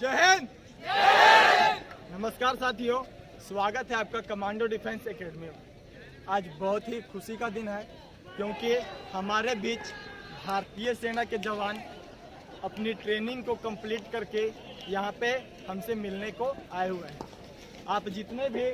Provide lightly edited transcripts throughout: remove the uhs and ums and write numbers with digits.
जय हिंद। नमस्कार साथियों, स्वागत है आपका कमांडो डिफेंस एकेडमी में। आज बहुत ही खुशी का दिन है क्योंकि हमारे बीच भारतीय सेना के जवान अपनी ट्रेनिंग को कंप्लीट करके यहाँ पे हमसे मिलने को आए हुए हैं। आप जितने भी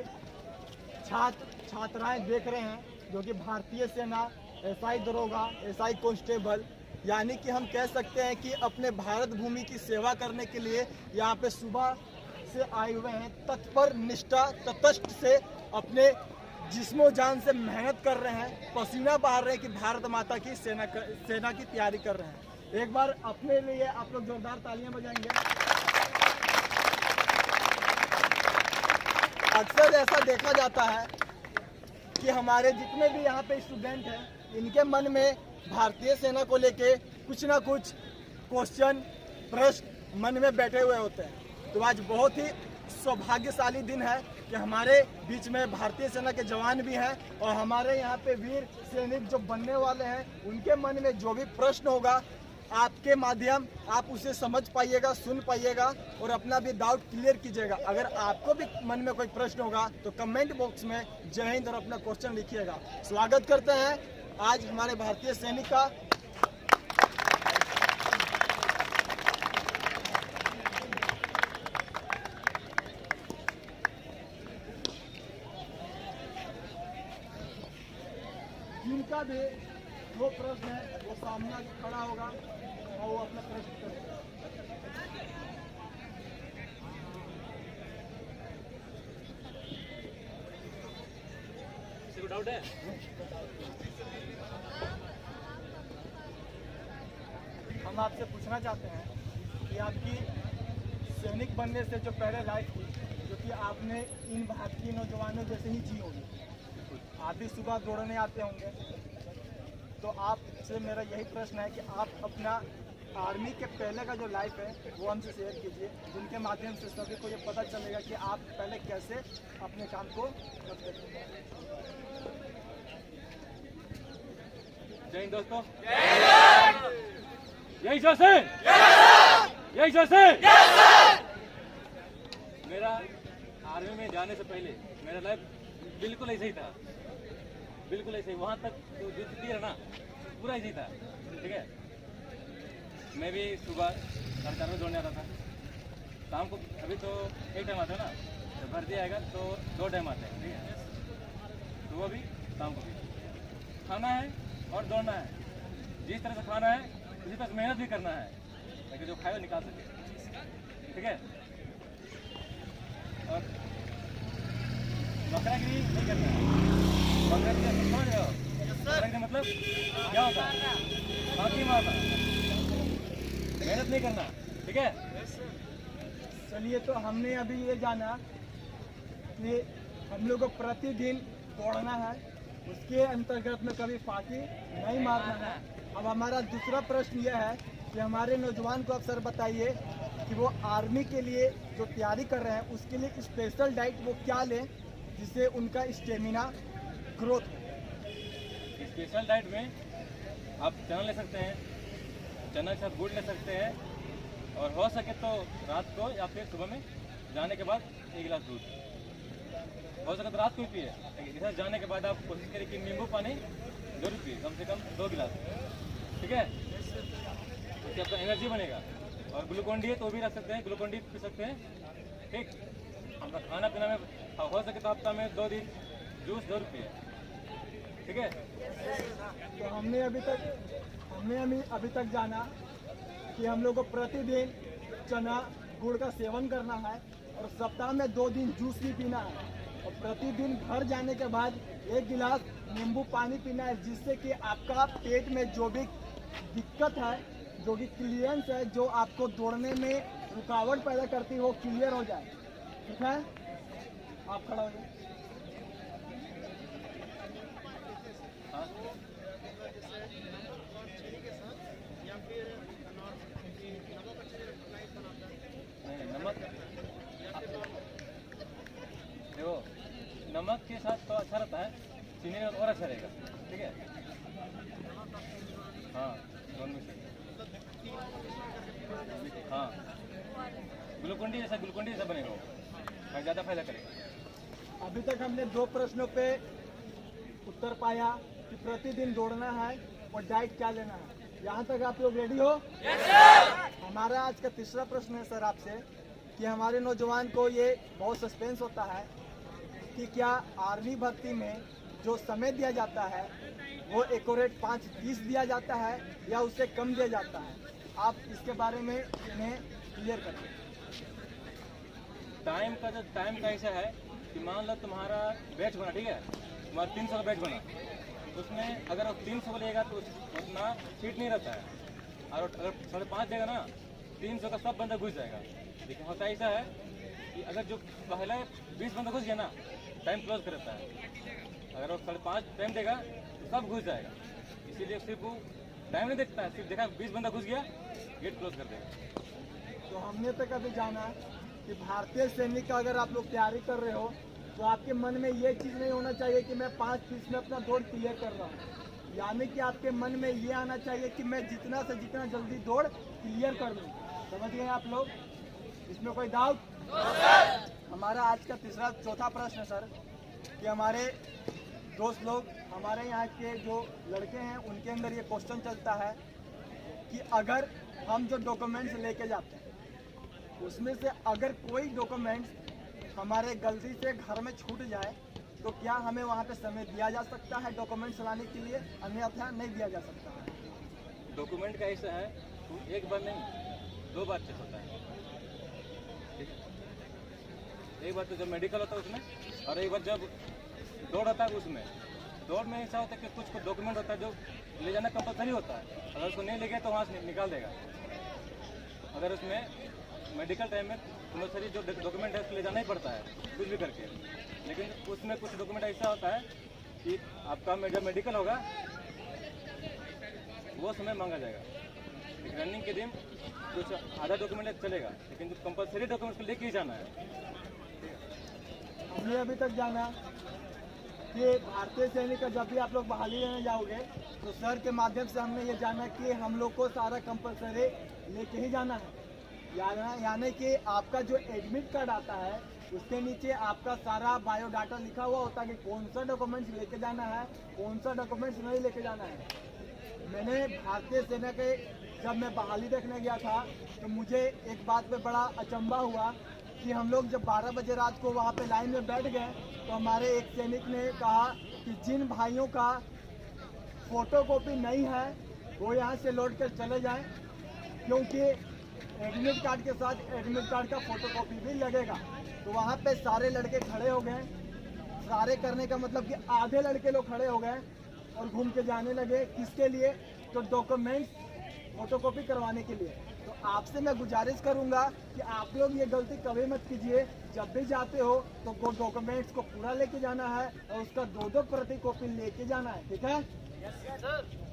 छात्राएं देख रहे हैं जो कि भारतीय सेना एसआई दरोगा, एसआई कांस्टेबल, यानी कि हम कह सकते हैं कि अपने भारत भूमि की सेवा करने के लिए यहाँ पे सुबह से आए हुए हैं। तत्पर, निष्ठा, तटस्थ से अपने जिस्मो जान से मेहनत कर रहे हैं, पसीना बहा रहे हैं कि भारत माता की सेना की तैयारी कर रहे हैं। एक बार अपने लिए आप लोग जोरदार तालियां बजाएंगे। अक्सर ऐसा देखा जाता है कि हमारे जितने भी यहाँ पे स्टूडेंट हैं, इनके मन में भारतीय सेना को लेके कुछ ना कुछ क्वेश्चन, प्रश्न मन में बैठे हुए होते हैं। तो आज बहुत ही सौभाग्यशाली दिन है कि हमारे बीच में भारतीय सेना के जवान भी हैं और हमारे यहाँ पे वीर सैनिक जो बनने वाले हैं, उनके मन में जो भी प्रश्न होगा आपके माध्यम आप उसे समझ पाइएगा, सुन पाइएगा और अपना भी डाउट क्लियर कीजिएगा। अगर आपको भी मन में कोई प्रश्न होगा तो कमेंट बॉक्स में जय हिंद और अपना क्वेश्चन लिखिएगा। स्वागत करते हैं आज हमारे भारतीय सैनिक का। जिनका भी वो प्रश्न है वो सामने खड़ा होगा और वो अपना प्रश्न करेगा। किसी को डाउट है? हम आपसे पूछना चाहते हैं कि आपकी सैनिक बनने से जो पहले लाइफ थी, जो कि आपने इन भारतीय नौजवानों जैसे ही जी होगी, आप भी सुबह दौड़ने आते होंगे, तो आपसे मेरा यही प्रश्न है कि आप अपना आर्मी के पहले का जो लाइफ है वो हमसे शेयर कीजिए, जिनके माध्यम से सभी को ये पता चलेगा कि आप पहले कैसे अपने काम को करते थे। जय हिंद दोस्तों, यही जैसे यही जैसे मेरा आर्मी में जाने से पहले मेरा लाइफ बिल्कुल ऐसे ही था, बिल्कुल ऐसे ही। वहाँ तक तो जो दिया ना पूरा ऐसे ही था, ठीक है। मैं भी सुबह 4:30 बजे दौड़ने आता था, शाम को अभी तो एक टाइम आता है ना, जब भर्ती आएगा तो 2 टाइम आते हैं, ठीक है। सुबह भी शाम को भी खाना है और दौड़ना है। जिस तरह से खाना है उसी तरह से मेहनत भी करना है ताकि जो खाए वो निकाल सके, ठीक है। और बकरागिरी नहीं करना है। बकरागिरी समझ रहे हो? बकरागिरी मतलब क्या होता है? बाकी मारना, मेहनत नहीं करना, ठीक है। चलिए, तो हमने अभी ये जाना कि हम लोग को प्रतिदिन दौड़ना है, उसके अंतर्गत में कभी फाकी नहीं मारना है। अब हमारा दूसरा प्रश्न यह है कि हमारे नौजवान को अक्सर बताइए कि वो आर्मी के लिए जो तैयारी कर रहे हैं उसके लिए स्पेशल डाइट वो क्या लें जिससे उनका स्टेमिना ग्रोथ हो। स्पेशल डाइट में आप चना ले सकते हैं, चना के साथ गुड़ ले सकते हैं, और हो सके तो रात को या फिर सुबह में जाने के बाद 1 गिलास दूध, हो सके तो रात को ही पिए। इधर जाने के बाद आप कोशिश करें कि नींबू पानी जरूर पिए, कम से कम 2 गिलास, ठीक है। उससे आपका एनर्जी बनेगा। और ग्लूकोन डी है तो भी रख सकते हैं, ग्लूकोन डी पी सकते हैं, ठीक। अपना खाना पीना में हो सके तो हफ्ता में 2 दिन जूस जरूर पिए, ठीक है। तो हमने अभी तक जाना कि हम लोग को प्रतिदिन चना गुड़ का सेवन करना है और सप्ताह में 2 दिन जूस भी पीना है और प्रतिदिन घर जाने के बाद 1 गिलास नींबू पानी पीना है, जिससे कि आपका पेट में जो भी दिक्कत है, जो भी क्लियरेंस है, जो आपको दौड़ने में रुकावट पैदा करती है, वो क्लियर हो जाए, ठीक है। आप खड़ा हो जाए। नमक के साथ तो अच्छा रहता है, चीनी में और अच्छा रहेगा, ठीक है। हाँ, दोनों में से। हाँ, ग्लूकोन डी जैसा बनेगा वो, ज़्यादा फायदा करेगा। अभी तक हमने 2 प्रश्नों पे उत्तर पाया कि प्रतिदिन दौड़ना है और डाइट क्या लेना है। यहाँ तक आप लोग रेडी हो? हमारा आज का तीसरा प्रश्न है सर आपसे कि हमारे नौजवान को ये बहुत सस्पेंस होता है कि क्या आर्मी भर्ती में जो समय दिया जाता है वो एक्यूरेट 5:30 दिया जाता है या उससे कम दिया जाता है। आप इसके बारे में इन्हें क्लियर करें। टाइम का ऐसा है कि मान लो तुम्हारा बैच बना, ठीक है, तुम्हारा 300 का बैच बना, उसमें अगर 300 को लेगा तो उतना सीट नहीं रहता है, और अगर 5.5 देगा ना 300 का सब बंदा घुस जाएगा। लेकिन होता ऐसा है कि अगर जो पहले 20 बंदा घुस गया ना, टाइम क्लोज कर देता है। अगर वो 5.5 टाइम देगा तो सब घुस जाएगा, इसीलिए सिर्फ वो टाइम नहीं देखता है, सिर्फ देखा 20 बंदा घुस गया गेट क्लोज कर देगा। तो हमने तक अभी जाना कि भारतीय सैनिक का अगर आप लोग तैयारी कर रहे हो तो आपके मन में ये चीज़ नहीं होना चाहिए कि मैं 5:30 में अपना दौड़ क्लियर कर रहा हूँ, यानी कि आपके मन में ये आना चाहिए कि मैं जितना से जितना जल्दी दौड़ क्लियर कर लूँ। समझ गए आप लोग? इसमें कोई डाउट? हमारा आज का चौथा प्रश्न है सर कि हमारे दोस्त लोग, हमारे यहाँ के जो लड़के हैं उनके अंदर ये क्वेश्चन चलता है कि अगर हम जो डॉक्यूमेंट्स लेके जाते हैं उसमें से अगर कोई डॉक्यूमेंट्स हमारे गलती से घर में छूट जाए तो क्या हमें वहाँ पे समय दिया जा सकता है डॉक्यूमेंट्स लाने के लिए, अन्यथा नहीं दिया जा सकता है। डॉक्यूमेंट का ऐसा है तो एक बार नहीं 2 बार चेक होता है, ठीक है? एक बार तो जब मेडिकल होता है उसमें, और एक बार जब दौड़ होता है उसमें। दौड़ में ऐसा होता है कि कुछ डॉक्यूमेंट होता है जो ले जाना कंपलसरी होता है, अगर उसको नहीं ले गए तो वहाँ से निकाल देगा। अगर उसमें मेडिकल टाइम में कंपलसरी जो डॉक्यूमेंट है उसको ले जाना ही पड़ता है कुछ भी करके, लेकिन उसमें कुछ डॉक्यूमेंट ऐसा होता है कि आपका जब मेडिकल होगा वो समय मांगा जाएगा। रनिंग के दिन कुछ आधा डॉक्यूमेंट चलेगा, लेकिन जो कंपलसरी डॉक्यूमेंट को लेके ही जाना है। हमने अभी तक जाना कि भारतीय सैनिक का जब भी आप लोग बहाली लेने जाओगे तो सर के माध्यम से हमने ये जाना कि हम लोग को सारा कंपलसरी लेके ही जाना है, यानी कि आपका जो एडमिट कार्ड आता है उसके नीचे आपका सारा बायोडाटा लिखा हुआ होता है कि कौन सा डॉक्यूमेंट्स लेके जाना है, कौन सा डॉक्यूमेंट्स नहीं लेके जाना है। मैंने भारतीय सेना के जब मैं बहाली देखने गया था तो मुझे एक बात पे बड़ा अचंभा हुआ कि हम लोग जब 12 बजे रात को वहाँ पे लाइन में बैठ गए तो हमारे एक सैनिक ने कहा कि जिन भाइयों का फोटोकॉपी नहीं है वो यहाँ से लौट कर चले जाएं, क्योंकि एडमिट कार्ड के साथ एडमिट कार्ड का फोटोकॉपी भी लगेगा। तो वहाँ पे सारे लड़के खड़े हो गए, सारे करने का मतलब कि आधे लड़के लोग खड़े हो गए और घूम के जाने लगे। किसके लिए? तो डॉक्यूमेंट्स फोटोकॉपी करवाने के लिए। तो आपसे मैं गुजारिश करूंगा कि आप लोग ये गलती कभी मत कीजिए, जब भी जाते हो तो डॉक्यूमेंट्स को पूरा लेके जाना है और उसका 2-2 प्रति कॉपी लेके जाना है, ठीक है?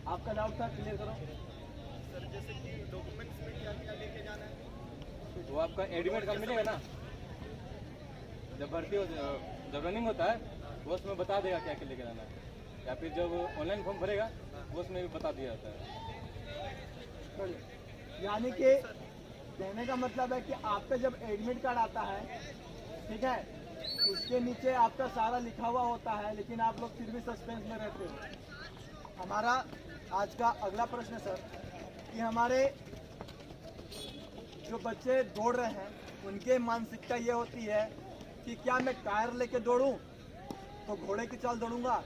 आपका डाउट था, क्लियर करो सर। जैसे कि डॉक्यूमेंट्स में क्या लेके जाना है? वो आपका एडमिट कार्ड मिलेगा ना, जब भर्ती हो, जब रनिंग होता है वो उसमें बता देगा क्या क्या लेके जाना है, या फिर जब ऑनलाइन फॉर्म भरेगा वो उसमें भी बता दिया जाता है। यानी कि कहने का मतलब है कि आपका जब एडमिट कार्ड आता है, ठीक है, उसके नीचे आपका सारा लिखा हुआ होता है, लेकिन आप लोग फिर भी सस्पेंस में रहते हो। हमारा आज का अगला प्रश्न सर कि हमारे जो बच्चे दौड़ रहे हैं उनके मानसिकता ये होती है कि क्या मैं टायर लेके दौड़ूं तो घोड़े की चाल दौड़ूंगा,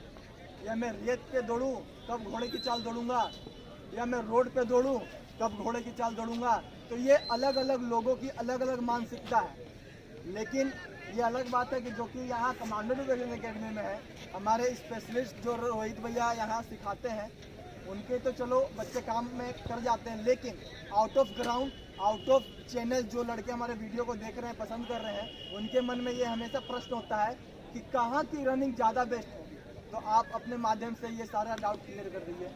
या मैं रेत पे दौड़ूं तब घोड़े की चाल दौड़ूंगा, या मैं रोड पे दौड़ूं तब घोड़े की चाल दौड़ूंगा। तो ये अलग अलग लोगों की अलग अलग मानसिकता है। लेकिन ये अलग बात है कि जो कि यहाँ कमांडो डिवीजन एकेडमी में है, हमारे स्पेशलिस्ट जो रोहित भैया यहाँ सिखाते हैं उनके तो चलो बच्चे काम में कर जाते हैं, लेकिन out of ground, out of channel जो लड़के हमारे वीडियो को देख रहे हैं, पसंद कर रहे हैं, उनके मन में ये हमेशा प्रश्न होता है कि कहाँ की रनिंग ज़्यादा बेस्ट है। तो आप अपने माध्यम से ये सारा डाउट क्लियर कर दीजिए।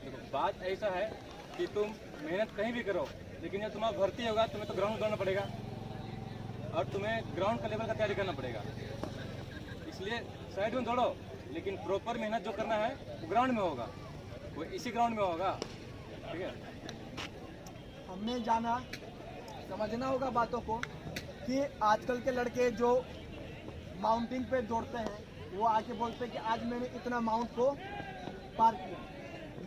देखो, बात ऐसा है कि तुम मेहनत कहीं भी करो, लेकिन जब तुम्हारा भर्ती होगा तुम्हें तो ग्राउंड दौड़ना पड़ेगा और तुम्हें ग्राउंड का लेवल का तैयारी करना पड़ेगा। इसलिए साइड में दौड़ो, लेकिन प्रॉपर मेहनत जो करना है वो ग्राउंड में होगा, वो इसी ग्राउंड में होगा, ठीक है? हमने जाना समझना होगा बातों को कि आजकल के लड़के जो माउंटिंग पे दौड़ते हैं वो आके बोलते हैं कि आज मैंने इतना माउंट को पार किया,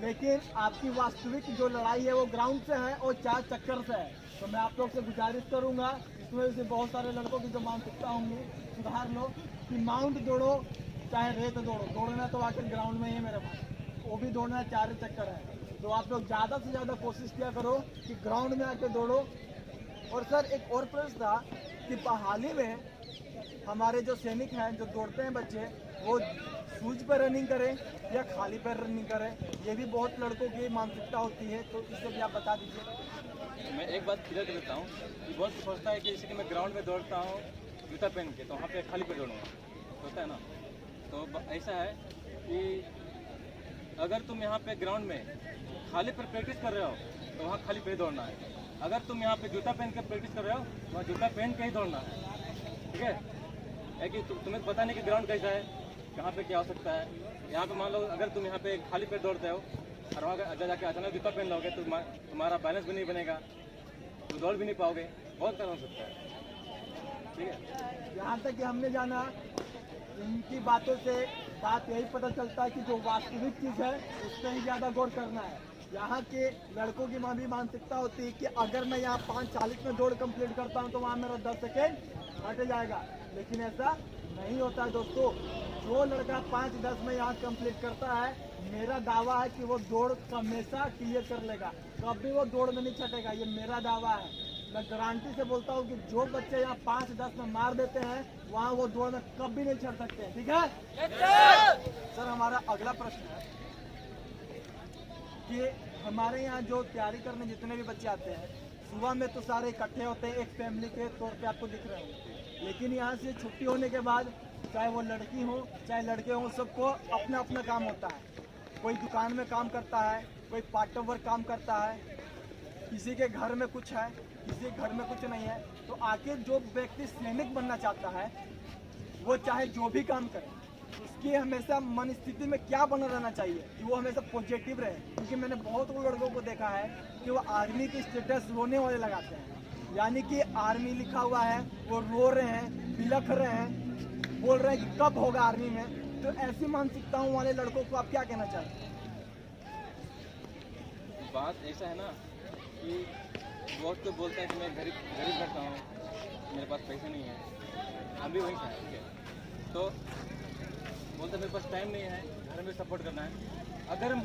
लेकिन आपकी वास्तविक जो लड़ाई है वो ग्राउंड से है और 4 चक्कर से है। तो मैं आप लोग से गुजारिश करूंगा, इसमें से बहुत सारे लड़कों की जो मानसिकता होंगी सुधार लो कि माउंट दौड़ो चाहे रेत दौड़ो, दौड़ना तो आकर ग्राउंड में ही है मेरे पास, वो भी दौड़ना 4 चक्कर है। तो आप लोग ज़्यादा से ज़्यादा कोशिश किया करो कि ग्राउंड में आके दौड़ो। और सर एक और प्रश्न था कि हाल ही में हमारे जो सैनिक हैं जो दौड़ते हैं बच्चे, वो शूज पर रनिंग करें या खाली पैर रनिंग करें, ये भी बहुत लड़कों की मानसिकता होती है, तो इससे भी आप बता दीजिए। मैं एक बात क्लियर कर देता हूँ कि बहुत सोचता है कि जैसे कि मैं ग्राउंड में दौड़ता हूँ जूता पहन के, तो वहाँ पे खाली पैर दौड़ूंगा, होता है ना। तो ऐसा है कि अगर तुम यहाँ पे ग्राउंड में खाली पैर प्रैक्टिस कर रहे हो तो वहाँ खाली पैर दौड़ना है। अगर तुम यहाँ पे जूता पहन के प्रैक्टिस कर रहे हो तो वहाँ जूता पहन के ही दौड़ना है, ठीक है कि तुम्हें पता नहीं कि ग्राउंड कैसा है, कहाँ पे क्या हो सकता है। यहाँ पे मान लो अगर तुम यहाँ पे खाली पैर दौड़ते हो और वहाँ अगर जाके अचानक जूता पहन लोगे तो तुम्हारा बैलेंस भी नहीं बनेगा, तो दौड़ भी नहीं पाओगे, बहुत कारण हो सकता है, ठीक है। यहाँ तक कि हमने जाना इनकी बातों से बात यही पता चलता है कि जो वास्तविक चीज़ है उस पर ही ज़्यादा गौर करना है। यहाँ के लड़कों की भी मानसिकता होती है कि अगर मैं यहाँ 5:40 में दौड़ कंप्लीट करता हूँ तो वहाँ मेरा 10 सेकेंड हट जाएगा, लेकिन ऐसा नहीं होता है दोस्तों। जो लड़का 5:10 में यहाँ कंप्लीट करता है, मेरा दावा है कि वो दौड़ हमेशा क्लियर कर लेगा, कभी वो दौड़ में नहीं छटेगा, ये मेरा दावा है। मैं गारंटी से बोलता हूँ कि जो बच्चे यहाँ 5:10 में मार देते हैं वहाँ वो दौड़ में कभी नहीं छट सकते हैं, ठीक है। सर हमारा अगला प्रश्न है कि हमारे यहाँ जो तैयारी करने जितने भी बच्चे आते हैं, सुबह में तो सारे इकट्ठे होते हैं एक फैमिली के तौर पे आपको दिख रहे हैं, लेकिन यहाँ से छुट्टी होने के बाद चाहे वो लड़की हो चाहे लड़के हों, सबको अपना अपना काम होता है। कोई दुकान में काम करता है, कोई पार्ट टाइम वर्क काम करता है, किसी के घर में कुछ है, किसी के घर में कुछ नहीं है। तो आके जो व्यक्ति सैनिक बनना चाहता है वो चाहे जो भी काम करे, उसकी हमेशा मन स्थिति में क्या बना रहना चाहिए कि वो हमेशा पॉजिटिव रहे। क्योंकि मैंने बहुत लड़कों को देखा है कि वो आर्मी की स्टेटस रोने वाले लगाते हैं, यानी कि आर्मी लिखा हुआ है वो रो रहे हैं, बिलख रहे हैं, बोल रहे हैं कि कब होगा आर्मी में। तो ऐसी मानसिकताओं वाले लड़कों को आप क्या कहना चाहते हैं? बात ऐसा है ना कि बहुत तो बोलता है कि मैं गरीब रहता हूँ, मेरे पास पैसे नहीं है, हम भी वही हैं, ठीक है। तो बोलते मेरे पास टाइम नहीं है, घर में सपोर्ट करना है। अगर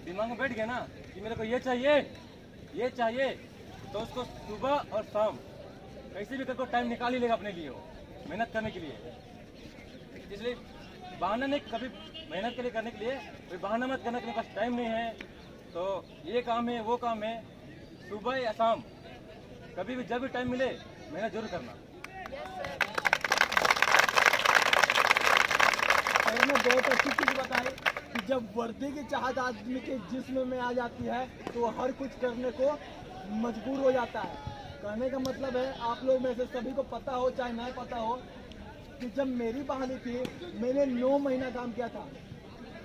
दिमाग में बैठ गया ना कि मेरे को ये चाहिए, तो उसको सुबह और शाम कैसे भी करके टाइम निकाल ही लेगा अपने लिए, वो मेहनत करने के लिए। इसलिए बहाना नहीं, कभी मेहनत के लिए करने के लिए कोई बहाना मत करना कि मेरे पास टाइम नहीं है, तो ये काम है वो काम है। सुबह या शाम कभी भी जब भी टाइम मिले मेहनत जरूर करना। सर ने बहुत अच्छी चीज़ बताई कि जब वर्दी की चाहत आदमी के जिस्म में आ जाती है तो वो हर कुछ करने को मजबूर हो जाता है। कहने का मतलब है आप लोग में से सभी को पता हो चाहे नहीं पता हो कि जब मेरी बहाली थी मैंने 9 महीना काम किया था।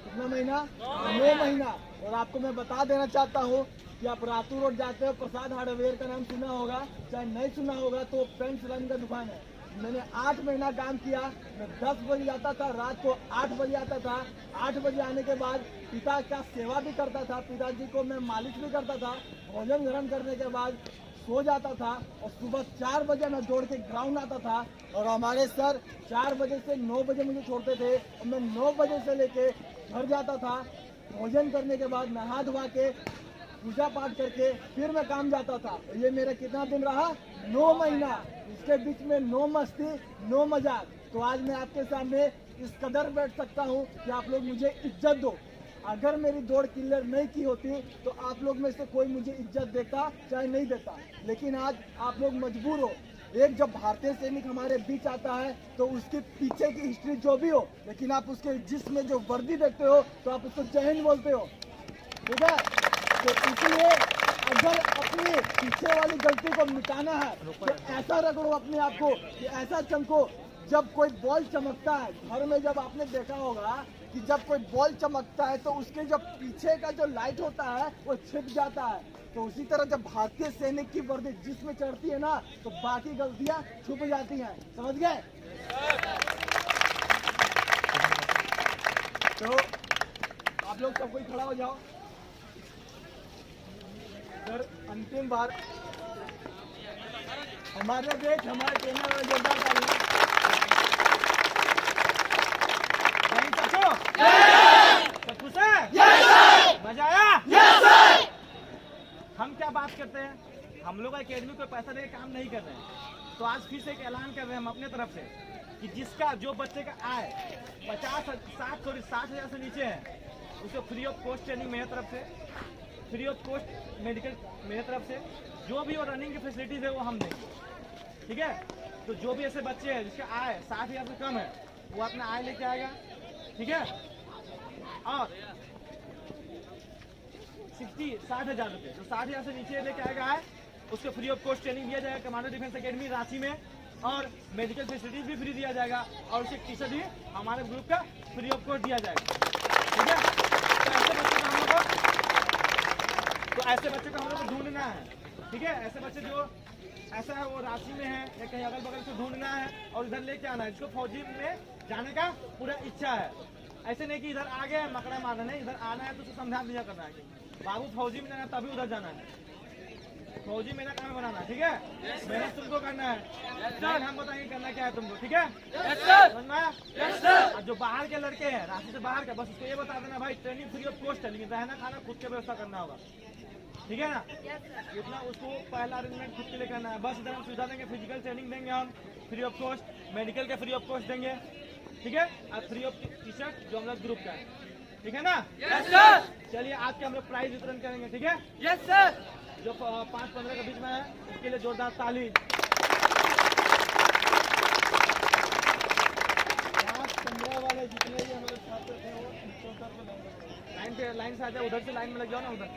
कितना महीना? 9 महीना। और आपको मैं बता देना चाहता हूँ कि आप रातू रोड जाते हो, प्रसाद हार्डवेयर का नाम सुना होगा, चाहे नहीं सुना होगा, तो पेंट्स रन का दुकान है। मैंने 8 महीना काम किया। मैं 10 बजे जाता था, रात को 8 बजे आता था। 8 बजे आने के बाद पिता का सेवा भी करता था, पिताजी को मैं मालिश भी करता था। भोजन ग्रहण करने के बाद सो जाता था और सुबह 4 बजे मैं दौड़ के ग्राउंड आता था। और हमारे सर 4 बजे से 9 बजे मुझे छोड़ते थे और मैं 9 बजे से लेके घर जाता था। भोजन करने के बाद नहा धोवा के पूजा पाठ करके फिर मैं काम जाता था। ये मेरा कितना दिन रहा? 9 महीना। इसके बीच में 9 मस्ती 9 मजाक। तो आज मैं आपके सामने इस कदर बैठ सकता हूँ कि आप लोग मुझे इज्जत दो। अगर मेरी दौड़ क्लियर नहीं की होती तो आप लोग में से कोई मुझे इज्जत देता चाहे नहीं देता, लेकिन आज आप लोग मजबूर हो। एक जब भारतीय सैनिक हमारे बीच आता है तो उसके पीछे की हिस्ट्री जो भी हो, लेकिन आप उसके जिसमें जो वर्दी देखते हो तो आप उसको जय हिंद बोलते हो, ठीक है। तो इसलिए अगर अपनी पीछे वाली गलती को मिटाना है तो ऐसा रगड़ो अपने आप को कि ऐसा चमको। जब कोई बॉल चमकता है घर में, जब आपने देखा होगा कि जब कोई बॉल चमकता है तो उसके जो पीछे का जो लाइट होता है वो छिप जाता है। तो उसी तरह जब भारतीय सैनिक की वर्दी जिसमें चढ़ती है ना, तो बाकी गलतियां छुप जाती हैं। समझ गए? तो आप लोग सब कोई खड़ा हो जाओ। सर अंतिम बार हमारे देश हमारे ट्रेनर और जोरदार तालियां। सब खुश है? मजा आया? हम क्या बात करते हैं, हम लोग अकेडमी को पैसा देकर काम नहीं कर रहे हैं। तो आज फिर से एक ऐलान कर रहे हैं हम अपने तरफ से कि जिसका जो बच्चे का आय 60,000 से नीचे है, उसको फ्री ऑफ कॉस्ट ट्रेनिंग मेरे तरफ से, फ्री ऑफ कॉस्ट मेडिकल मेरे तरफ से, जो भी और रनिंग की फैसिलिटीज है वो हम देंगे। ठीक है? तो जो भी ऐसे बच्चे हैं जिसका आय 60,000 से कम है, वो अपना आय लेके आएगा। ठीक है? और 60,000 रुपये जो 60,000 से नीचे लेके आएगा है, उसको फ्री ऑफ कॉस्ट ट्रेनिंग दिया जाएगा कमांडो डिफेंस एकेडमी रांची में, और मेडिकल फैसिलिटीज भी फ्री दिया जाएगा, और उसे टी शर्ट भी हमारे ग्रुप का फ्री ऑफ कॉस्ट दिया जाएगा। ठीक है? तो ऐसे बच्चों को हम लोग को ढूंढना है। ठीक है? ऐसे बच्चे जो ऐसा है वो रांची में है या कहीं अगल बगल से ढूंढना है और इधर लेके आना है, जिसको फौजी में जाने का पूरा इच्छा है। ऐसे नहीं कि इधर आ गए मकड़ा मारना, नहीं, इधर आना है तो उसे समझा दिया करना है बाबू फौजी में जाना तभी उधर जाना है। फौजी मेरा काम बनाना, ठीक है? मेहनत तुमको करना है, हम बताएंगे करना क्या है तुमको। ठीक है? समझ में आया? जो बाहर के लड़के हैं, रांची से बाहर का, बस उसको ये बता देना भाई ट्रेनिंग फ्री ऑफ कॉस्ट है, लेकिन रहना खाना खुद की व्यवस्था करना होगा। ठीक है ना? इतना उसको पहला अरेंजमेंट खुद के लिए करना है। बस इधर हम सुविधा देंगे, फिजिकल ट्रेनिंग देंगे हम फ्री ऑफ कॉस्ट, मेडिकल के फ्री ऑफ कॉस्ट देंगे। ठीक है? और फ्री ऑफ टी शर्ट जो हम लोग ग्रुप का है। ठीक है ना? Yes sir. चलिए आज के हम लोग प्राइज वितरण करेंगे। ठीक है? Yes sir. जो 5-15 के बीच में है उसके लिए जोरदार ताली। 5-15 वाले जितने भी हमारे छात्र थे वो लाइन से आ जाए, उधर से लाइन में लग जाओ ना, उधर